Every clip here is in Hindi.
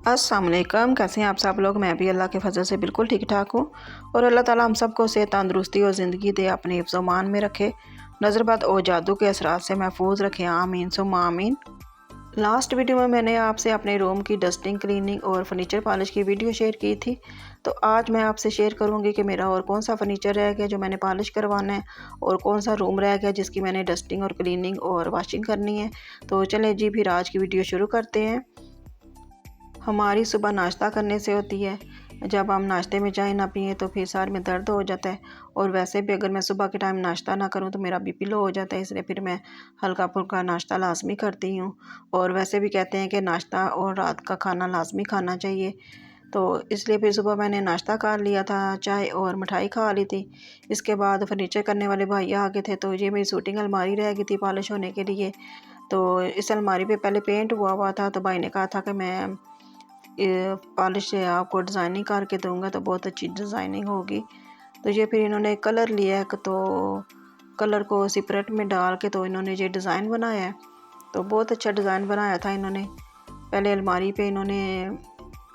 अस्सलाम वालेकुम, कैसे हैं आप सब लोग। मैं भी अल्लाह के फजल से बिल्कुल ठीक ठाक हूँ और अल्लाह ताला हम सबको सेहत तंदुरुस्ती और ज़िंदगी दे, अपने हिफ्ज़ मान में रखे, नज़रबद और जादू के असरात से महफूज रखे, आमीन सुम्मा आमीन। लास्ट वीडियो में मैंने आपसे अपने रूम की डस्टिंग, क्लीनिंग और फर्नीचर पॉलिश की वीडियो शेयर की थी। तो आज मैं आपसे शेयर करूंगी कि मेरा और कौन सा फर्नीचर रह गया जो मैंने पॉलिश करवाना है और कौन सा रूम रह गया जिसकी मैंने डस्टिंग और क्लीनिंग और वॉशिंग करनी है। तो चलें जी, फिर आज की वीडियो शुरू करते हैं। हमारी सुबह नाश्ता करने से होती है। जब हम नाश्ते में चाय ना पिए तो फिर सर में दर्द हो जाता है, और वैसे भी अगर मैं सुबह के टाइम नाश्ता ना करूं तो मेरा बीपी लो हो जाता है, इसलिए फिर मैं हल्का फुल्का नाश्ता लाजमी करती हूं। और वैसे भी कहते हैं कि नाश्ता और रात का खाना लाजमी खाना चाहिए, तो इसलिए फिर सुबह मैंने नाश्ता कर लिया था, चाय और मिठाई खा ली थी। इसके बाद फर्नीचर करने वाले भाई आ गए थे, तो ये मेरी शूटिंग अलमारी रह गई थी पॉलिश होने के लिए। तो इस अलमारी पे पहले पेंट हुआ हुआ था, तो भाई ने कहा था कि मैं पॉलिश से आपको डिज़ाइनिंग करके दूंगा तो बहुत अच्छी डिज़ाइनिंग होगी। तो ये फिर इन्होंने कलर लिया है, तो कलर को सिपरेट में डाल के तो इन्होंने ये डिज़ाइन बनाया है। तो बहुत अच्छा डिज़ाइन बनाया था इन्होंने। पहले अलमारी पे इन्होंने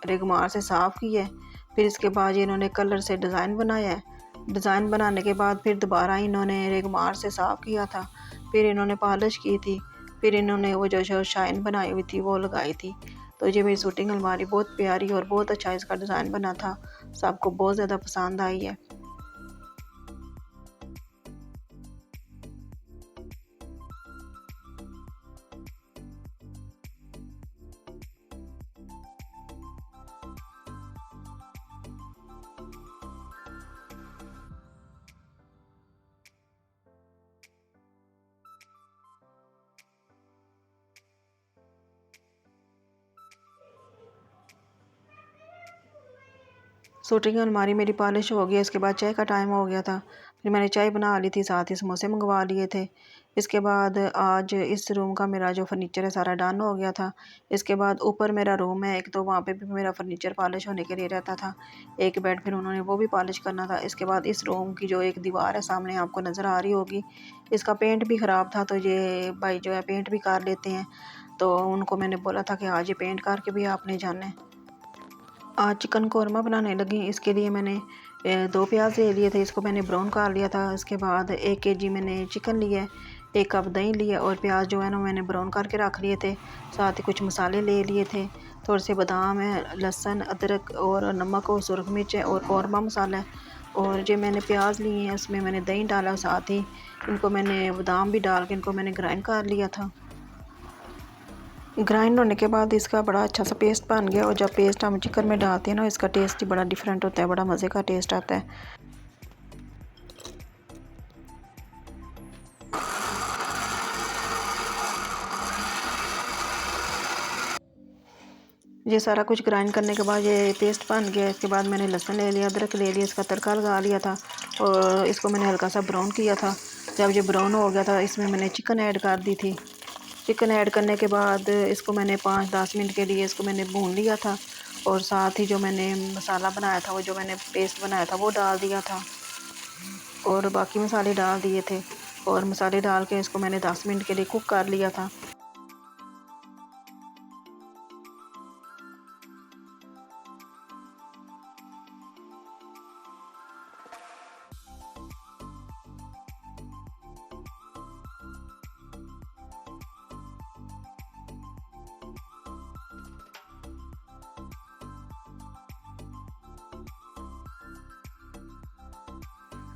रेगमार से साफ़ किया है, फिर इसके बाद ये इन्होंने कलर से डिज़ाइन बनाया है। डिज़ाइन बनाने के बाद फिर दोबारा इन्होंने रेगमार से साफ़ किया था, फिर इन्होंने पॉलिश की थी, फिर इन्होंने वो जो शाइन बनाई हुई थी वो लगाई थी। तो ये मेरी शूटिंग अलमारी बहुत प्यारी और बहुत अच्छा इसका डिज़ाइन बना था, सबको बहुत ज़्यादा पसंद आई है। शूटिंग अलमारी मेरी पॉलिश हो गई। इसके बाद चाय का टाइम हो गया था, फिर मैंने चाय बना ली थी, साथ ही समोसे मंगवा लिए थे। इसके बाद आज इस रूम का मेरा जो फर्नीचर है सारा डन हो गया था। इसके बाद ऊपर मेरा रूम है एक, तो वहाँ पे भी मेरा फर्नीचर पॉलिश होने के लिए रहता था। एक बेड फिर उन्होंने वो भी पॉलिश करना था। इसके बाद इस रूम की जो एक दीवार है सामने आपको नज़र आ रही होगी, इसका पेंट भी ख़राब था, तो ये भाई जो है पेंट भी कर लेते हैं। तो उनको मैंने बोला था कि आज ये पेंट करके भी आपने जाना है। आज चिकन कौरमा बनाने लगी। इसके लिए मैंने 2 प्याज ले लिए थे, इसको मैंने ब्राउन कर लिया था। इसके बाद 1 केजी मैंने चिकन लिया है, 1 कप दही लिया और प्याज जो है ना मैंने ब्राउन करके रख लिए थे। साथ ही कुछ मसाले ले लिए थे, थोड़े से बादाम है, लहसुन, अदरक और नमक और सुरख मिर्च है और कौरमा मसाला है। और जो मैंने प्याज लिए हैं उसमें मैंने दही डाला, साथ ही इनको मैंने बादाम भी डाल के इनको मैंने ग्राइंड कर लिया था। ग्राइंड होने के बाद इसका बड़ा अच्छा सा पेस्ट बन गया, और जब पेस्ट हम चिकन में डालते हैं ना इसका टेस्ट ही बड़ा डिफरेंट होता है, बड़ा मज़े का टेस्ट आता है। ये सारा कुछ ग्राइंड करने के बाद ये पेस्ट बन गया। इसके बाद मैंने लहसुन ले लिया, अदरक ले लिया, इसका तड़का लगा लिया था और इसको मैंने हल्का सा ब्राउन किया था। जब ये ब्राउन हो गया था इसमें मैंने चिकन ऐड कर दी थी। चिकन ऐड करने के बाद इसको मैंने 5-10 मिनट के लिए इसको मैंने भून लिया था, और साथ ही जो मैंने मसाला बनाया था, वो जो मैंने पेस्ट बनाया था वो डाल दिया था और बाकी मसाले डाल दिए थे, और मसाले डाल के इसको मैंने 10 मिनट के लिए कुक कर लिया था।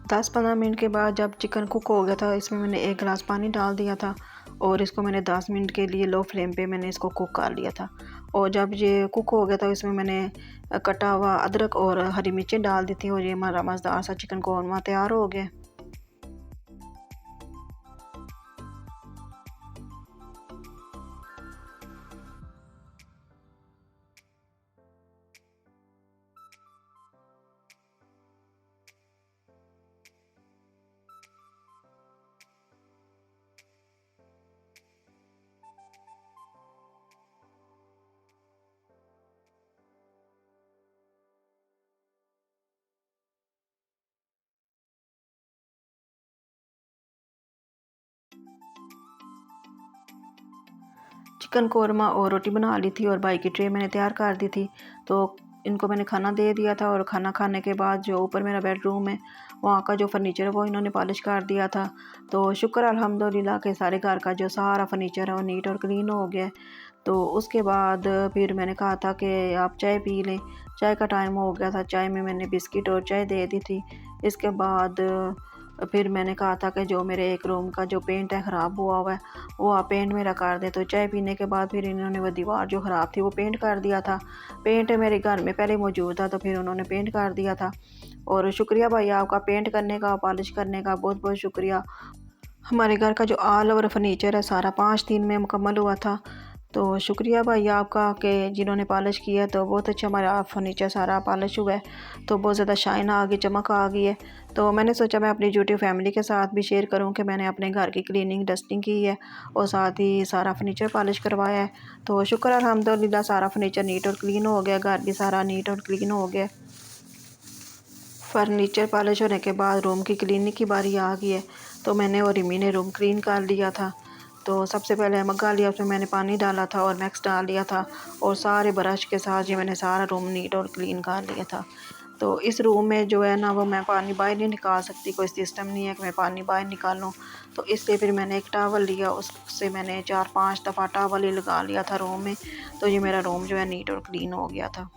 दस 15 मिनट के बाद जब चिकन कुक हो गया था, इसमें मैंने 1 गिलास पानी डाल दिया था और इसको मैंने 10 मिनट के लिए लो फ्लेम पे मैंने इसको कुक कर लिया था। और जब ये कुक हो गया था इसमें मैंने कटा हुआ अदरक और हरी मिर्चें डाल दी थी, और ये हमारा मज़ेदार सा चिकन कौरमा तैयार हो गया। चिकन कौरमा और रोटी बना ली थी और भाई की ट्रे मैंने तैयार कर दी थी। तो इनको मैंने खाना दे दिया था और खाना खाने के बाद जो ऊपर मेरा बेडरूम है वहाँ का जो फर्नीचर है वो इन्होंने पॉलिश कर दिया था। तो शुक्र अल्हम्दुलिल्लाह के सारे घर का जो सारा फर्नीचर है वो नीट और क्लीन हो गया है। तो उसके बाद फिर मैंने कहा था कि आप चाय पी लें। चाय का टाइम हो गया था, चाय में मैंने बिस्किट और चाय दे दी थी। इसके बाद फिर मैंने कहा था कि जो मेरे एक रूम का जो पेंट है ख़राब हुआ है वो आप पेंट मेरा कर दें। तो चाय पीने के बाद फिर इन्होंने वो दीवार जो ख़राब थी वो पेंट कर दिया था। पेंट मेरे घर में पहले मौजूद था तो फिर उन्होंने पेंट कर दिया था। और शुक्रिया भाई आपका पेंट करने का, पॉलिश करने का बहुत बहुत शुक्रिया। हमारे घर का जो ऑल ओवर फर्नीचर है सारा 5 दिन में मुकम्मल हुआ था। तो शुक्रिया भाई आपका कि जिन्होंने पॉलिश किया। तो बहुत अच्छा हमारा फर्नीचर सारा पॉलिश हुआ है, तो बहुत ज़्यादा शाइन आ गई, चमक आ गई है। तो मैंने सोचा मैं अपनी यूट्यूब फैमिली के साथ भी शेयर करूं कि मैंने अपने घर की क्लीनिंग डस्टिंग की है और साथ ही सारा फर्नीचर पॉलिश करवाया है। तो शुक्र अल्हम्दुलिल्लाह सारा फर्नीचर नीट और क्लीन हो गया, घर भी सारा नीट और क्लीन हो गया। फर्नीचर पॉलिश होने के बाद रूम की क्लीनिंग की बारी आ गई है। तो मैंने और रिमी ने रूम क्लीन कर लिया था। तो सबसे पहले मग्गा लिया, उसमें मैंने पानी डाला था और मैक्स डाल लिया था और सारे ब्रश के साथ ये मैंने सारा रूम नीट और क्लीन कर लिया था। तो इस रूम में जो है ना वो मैं पानी बाहर नहीं निकाल सकती, कोई सिस्टम नहीं है कि मैं पानी बाहर निकालूं। तो इसलिए फिर मैंने एक टॉवल लिया, उससे मैंने 4-5 दफ़ा टॉवल ही लगा लिया था रूम में। तो ये मेरा रूम जो है नीट और क्लीन हो गया था।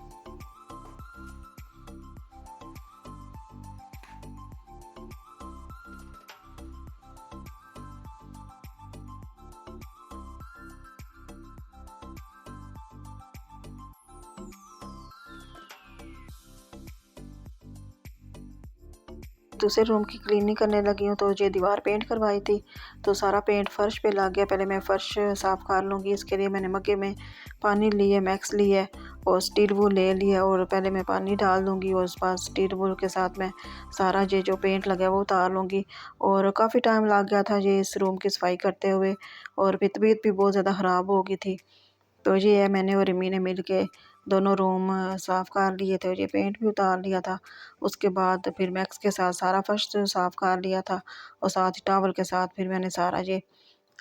दूसरे रूम की क्लीनिंग करने लगी हूँ तो ये दीवार पेंट करवाई थी। तो सारा पेंट फ़र्श पे लग गया। पहले मैं फ़र्श साफ़ कर लूँगी, इसके लिए मैंने मग्गे में पानी लिए, मैक्स लिए और स्टील वूल ले लिया और पहले मैं पानी डाल दूँगी और उस बाद स्टील वूल के साथ मैं सारा ये जो पेंट लगा है वो उतार लूँगी। और काफ़ी टाइम लग गया था ये इस रूम की सफाई करते हुए और तबीयत भी बहुत ज़्यादा ख़राब हो गई थी। तो ये है मैंने और रिमी ने मिल के दोनों रूम साफ़ कर लिए थे और ये पेंट भी उतार लिया था। उसके बाद फिर मैक्स के साथ सारा फर्श साफ़ कर लिया था और साथ ही टॉवल के साथ फिर मैंने सारा ये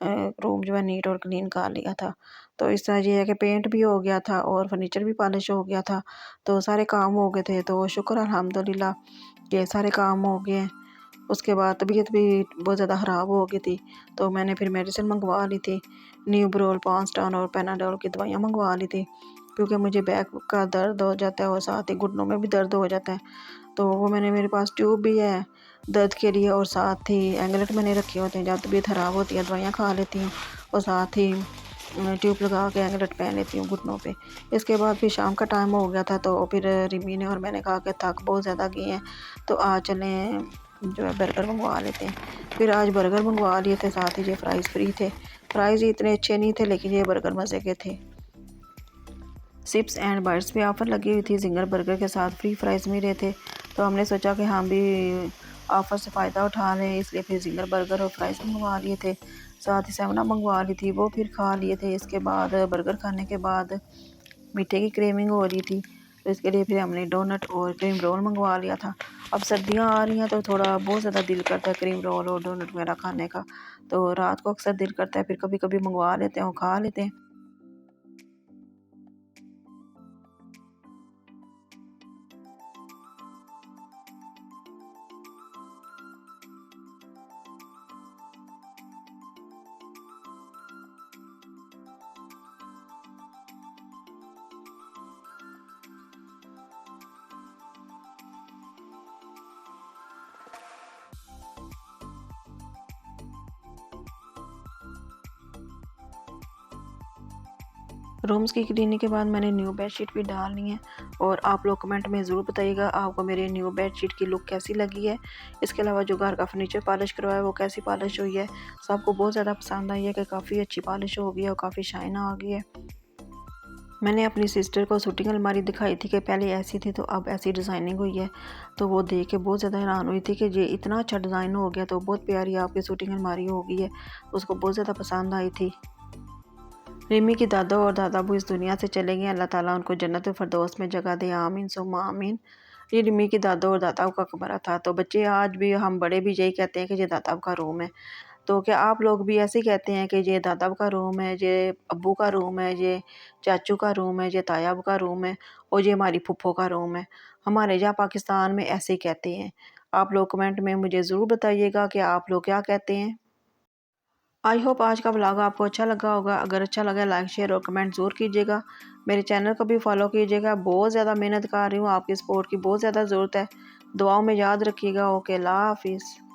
रूम जो है नीट और क्लीन कर लिया था। तो इस तरह ये है कि पेंट भी हो गया था और फर्नीचर भी पॉलिश हो गया था। तो सारे काम हो गए थे। तो शुक्र अल्हम्दुलिल्लाह ये सारे काम हो गए हैं। उसके बाद तबीयत भी बहुत ज़्यादा ख़राब हो गई थी। तो मैंने फिर मेडिसिन मंगवा ली थी, न्यूब्रोल 5 टान और पैनाडोल की दवाइयाँ मंगवा ली थी, क्योंकि मुझे बैक का दर्द हो जाता है और साथ ही घुटनों में भी दर्द हो जाता है। तो वो मैंने, मेरे पास ट्यूब भी है दर्द के लिए और साथ ही एंगलेट मैंने रखे होते हैं, जब तबीयत ख़राब होती है दवाइयाँ खा लेती हूँ और साथ ही ट्यूब लगा के एंगलेट पहन लेती हूँ घुटनों पे। इसके बाद फिर शाम का टाइम हो गया था। तो फिर रिमी ने और मैंने कहा कि थक बहुत ज़्यादा गए हैं तो आज चलें जो है बर्गर मंगवा लेते हैं। फिर आज बर्गर मंगवा लिए थे, साथ ही ये फ्राइज़ फ्री थे। फ्राइज़ इतने अच्छे नहीं थे लेकिन ये बर्गर मज़े के थे। चिप्स एंड बाइट्स पे ऑफ़र लगी हुई थी, जिंगर बर्गर के साथ फ्री फ्राइज़ मिल रहे थे। तो हमने सोचा कि हम भी ऑफ़र से फ़ायदा उठा लें, इसलिए फिर जिंगर बर्गर और फ्राइज़ मंगवा लिए थे। साथ ही सेवन अप मंगवा ली थी, वो फिर खा लिए थे। इसके बाद बर्गर खाने के बाद मीठे की क्रेविंग हो रही थी, तो इसके लिए फिर हमने डोनट और क्रीम रोल मंगवा लिया था। अब सर्दियाँ आ रही हैं तो थोड़ा बहुत ज़्यादा दिल करता है क्रीम रोल और डोनट वगैरह खाने का। तो रात को अक्सर दिल करता है, फिर कभी कभी मंगवा लेते हैं और खा लेते हैं। रूम्स की क्लीनिंग के बाद मैंने न्यू बेडशीट भी डालनी है और आप लोग कमेंट में ज़रूर बताइएगा आपको मेरे न्यू बेडशीट की लुक कैसी लगी है। इसके अलावा जो घर का फर्नीचर पॉलिश करवाया वो कैसी पॉलिश हुई है, सबको बहुत ज़्यादा पसंद आई है कि काफ़ी अच्छी पॉलिश हो गई है और काफ़ी शाइन आ गई है। मैंने अपनी सिस्टर को शूटिंग अलमारी दिखाई थी कि पहले ऐसी थी तो अब ऐसी डिज़ाइनिंग हुई है। तो वो देख के बहुत ज़्यादा हैरान हुई थी कि ये इतना अच्छा डिज़ाइन हो गया, तो बहुत प्यारी आपकी शूटिंग अलमारी हो गई है। उसको बहुत ज़्यादा पसंद आई थी। रिमी की दादा और दादाबू इस दुनिया से चले गए, अल्लाह ताला उनको जन्नत फिरदौस में जगह दे, आमीन सुम्मा आमीन। ये रिमी की दादा और दादाबू का कमरा था। तो बच्चे आज भी, हम बड़े भी यही कहते हैं कि ये दादाबू का रूम है। तो क्या आप लोग भी ऐसे ही कहते हैं कि ये दादा का रूम है, ये अब्बू का रूम है, ये चाचू का रूम है, ये तायाब का रूम है और ये हमारी फुफ्फो का रूम है? हमारे यहाँ पाकिस्तान में ऐसे ही कहते हैं। आप लोग कमेंट में मुझे ज़रूर बताइएगा कि आप लोग क्या कहते हैं। आई होप आज का व्लॉग आपको अच्छा लगा होगा। अगर अच्छा लगा लाइक शेयर और कमेंट ज़रूर कीजिएगा। मेरे चैनल को भी फॉलो कीजिएगा। बहुत ज़्यादा मेहनत कर रही हूँ, आपकी सपोर्ट की बहुत ज़्यादा ज़रूरत है। दुआओं में याद रखिएगा। ओके, अल्लाह हाफिज़।